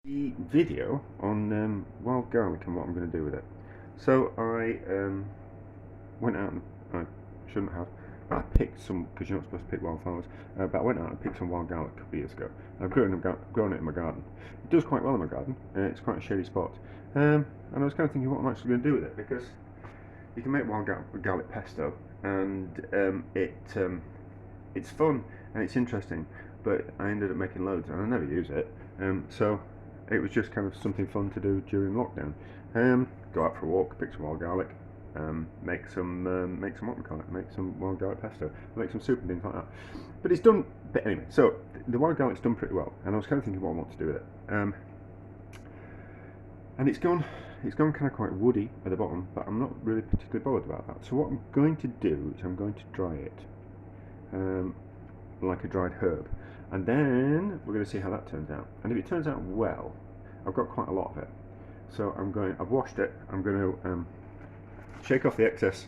The video on wild garlic and what I'm going to do with it. So I went out and I shouldn't have. I picked some because you're not supposed to pick wildflowers. But I went out and picked some wild garlic a couple of years ago. I've grown it in my garden. It does quite well in my garden. It's quite a shady spot. And I was kind of thinking what I'm actually going to do with it because you can make wild garlic pesto, and it's fun and it's interesting. But I ended up making loads and I never use it. So it was just kind of something fun to do during lockdown. Go out for a walk, pick some wild garlic, make some what we call it, make some wild garlic pesto, make some soup and things like that. But it's done. But anyway, so the wild garlic's done pretty well, and I was kind of thinking what I want to do with it. And it's gone kind of quite woody at the bottom, but I'm not really particularly bothered about that. So what I'm going to do is I'm going to dry it, like a dried herb, and then we're going to see how that turns out. And if it turns out well, I've got quite a lot of it. So I've washed it. I'm going to shake off the excess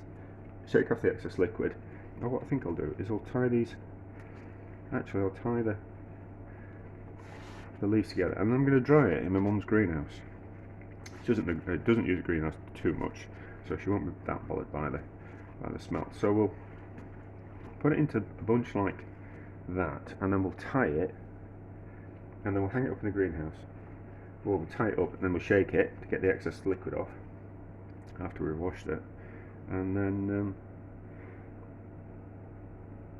liquid. Oh, what I think I'll do is I'll tie these. Actually, I'll tie the leaves together, and I'm going to dry it in my mum's greenhouse. It doesn't use a greenhouse too much, so she won't be that bothered by the smell. So we'll put it into a bunch like that, and then we'll tie it, and then we'll hang it up in the greenhouse. We'll tie it up, and then we'll shake it to get the excess liquid off after we've washed it, and then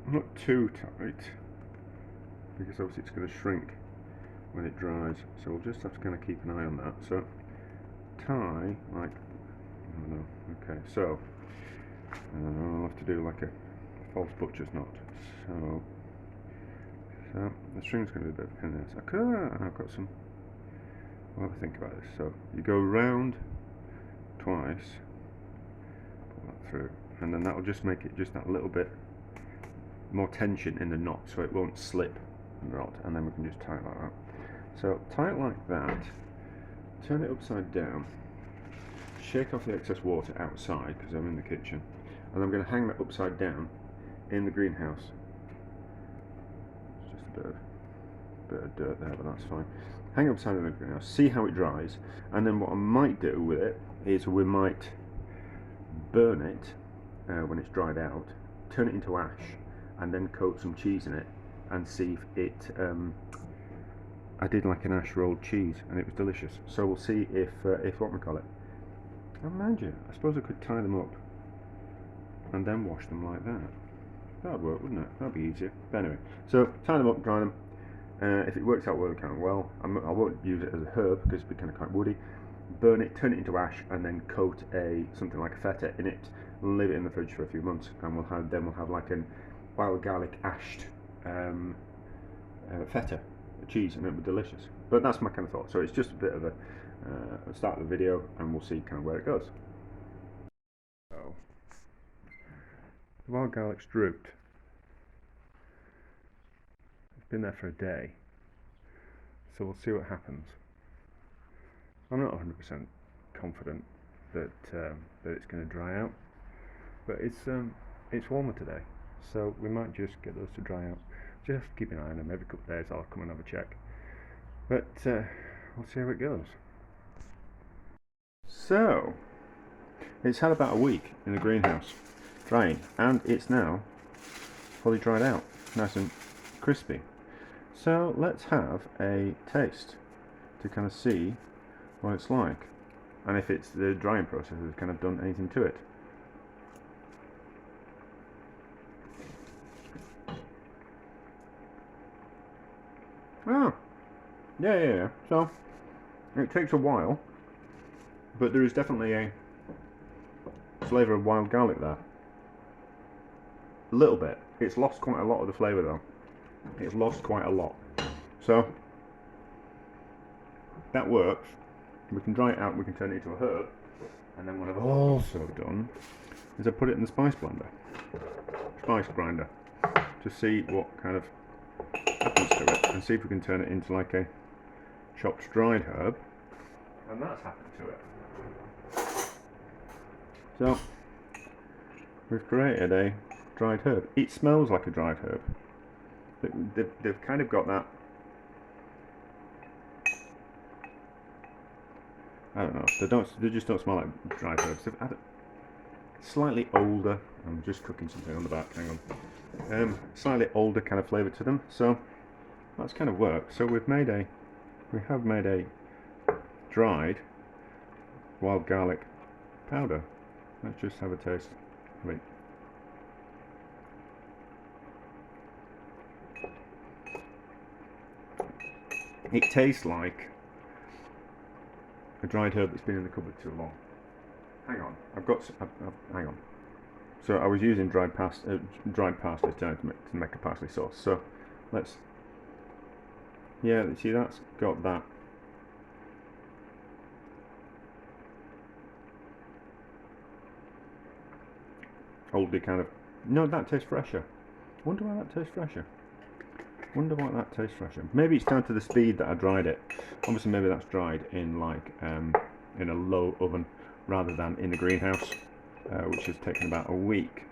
not too tight because obviously it's going to shrink when it dries, so we'll just have to kind of keep an eye on that. So tie like, oh no, okay, so I'll have to do like a false butcher's knot. So the string's going to be a bit of a pain in this. I've got some. I'll have to think about this. So you go round twice, pull that through, and then that will just make it just that little bit more tension in the knot, so it won't slip and rot. And then we can just tie it like that. So tie it like that. Turn it upside down. Shake off the excess water outside because I'm in the kitchen, and I'm going to hang that upside down in the greenhouse. It's just a bit of dirt there, but that's fine. Hang it upside down in the greenhouse, see how it dries, and then what I might do with it is we might burn it when it's dried out, turn it into ash, and then coat some cheese in it and see if it. I did like an ash rolled cheese, and it was delicious. So we'll see if what we call it. And mind you, I suppose I could tie them up and then wash them like that. That would work, wouldn't it? That'd be easier. But anyway, so tie them up, dry them. If it works out well, kind of well, I won't use it as a herb because it'd be kind of quite woody. Burn it, turn it into ash, and then coat something like a feta in it. Leave it in the fridge for a few months, and we'll have like a wild garlic ashed feta cheese, and it'll be delicious. But that's my kind of thought. So it's just a bit of a start of the video, and we'll see kind of where it goes. So the wild garlic's drooped. It's been there for a day, so we'll see what happens. I'm not 100% confident that it's going to dry out, but it's warmer today, so we might just get those to dry out. Just have to keep an eye on them. Every couple of days I'll come and have a check, but we'll see how it goes. So it's had about a week in the greenhouse drying, and it's now fully dried out, nice and crispy. So let's have a taste to kind of see what it's like, and if it's the drying process has kind of done anything to it. Oh, yeah. So it takes a while, but there is definitely a flavour of wild garlic there. A little bit. It's lost quite a lot of the flavour though. It's lost quite a lot. So that works. We can dry it out, we can turn it into a herb, and then what I've also done is I put it in the spice grinder, to see what kind of happens to it, and see if we can turn it into like a chopped dried herb, and that's happened to it. So we've created a dried herb. It smells like a dried herb. They've kind of got that I don't know. They just don't smell like dried herbs. They've had slightly older. I'm just cooking something on the back. Hang on. Slightly older kind of flavour to them. So that's kind of worked. So we have made a dried wild garlic powder. Let's just have a taste of it. It tastes like a dried herb that's been in the cupboard too long. Hang on, hang on. So I was using dried parsley to make a parsley sauce. So let's, yeah, see that's got that. Oldie kind of, no, that tastes fresher. Wonder why that tastes fresher. Wonder why that tastes fresher. Maybe it's down to the speed that I dried it. Obviously, maybe that's dried in like in a low oven rather than in the greenhouse, which has taken about a week.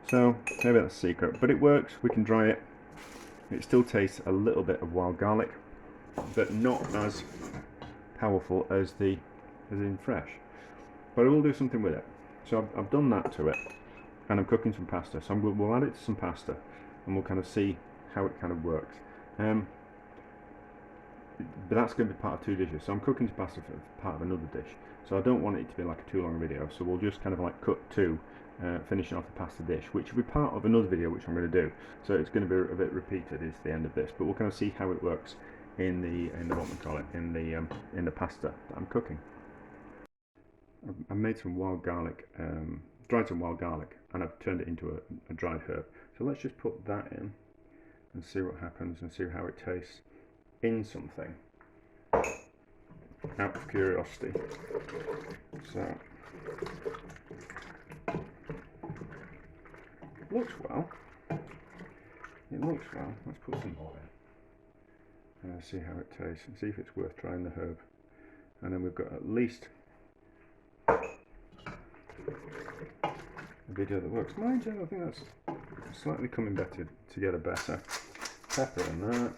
So maybe that's a secret, but it works. We can dry it. It still tastes a little bit of wild garlic, but not as powerful as in fresh. But I will do something with it. So I've done that to it, and I'm cooking some pasta. So we'll add it to some pasta, and we'll kind of see how it kind of works. But that's going to be part of two dishes. So I'm cooking some pasta for part of another dish. So I don't want it to be like a too long video. So we'll just kind of like cut to finishing off the pasta dish, which will be part of another video which I'm going to do. So it's going to be a bit repeated is the end of this, but we'll kind of see how it works in the what we call it in the pasta that I'm cooking. I've made some wild garlic, dried some wild garlic, and I've turned it into a dried herb. So let's just put that in and see what happens and see how it tastes in something out of curiosity. So it looks well. It looks well. Let's put some more in and see how it tastes and see if it's worth trying the herb. And then we've got at least a video that works. Mind you, I think that's slightly coming better together better. Pepper in that.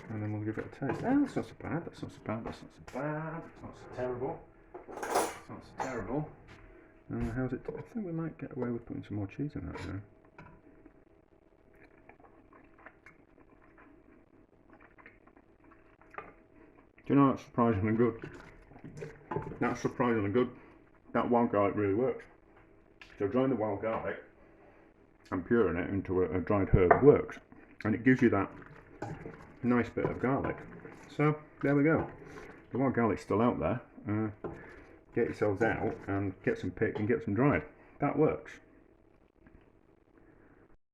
And then we'll give it a taste. Oh, that's not so bad, that's not so bad, that's not so bad, it's not so terrible. It's not so terrible. And how's it? I think we might get away with putting some more cheese in that now. Do you know, that's surprisingly good. That's surprisingly good. That wild garlic really works. So drying the wild garlic and puring it into a dried herb works. And it gives you that nice bit of garlic. So there we go. The wild garlic's still out there. Get yourselves out and get some picked and get some dried. That works.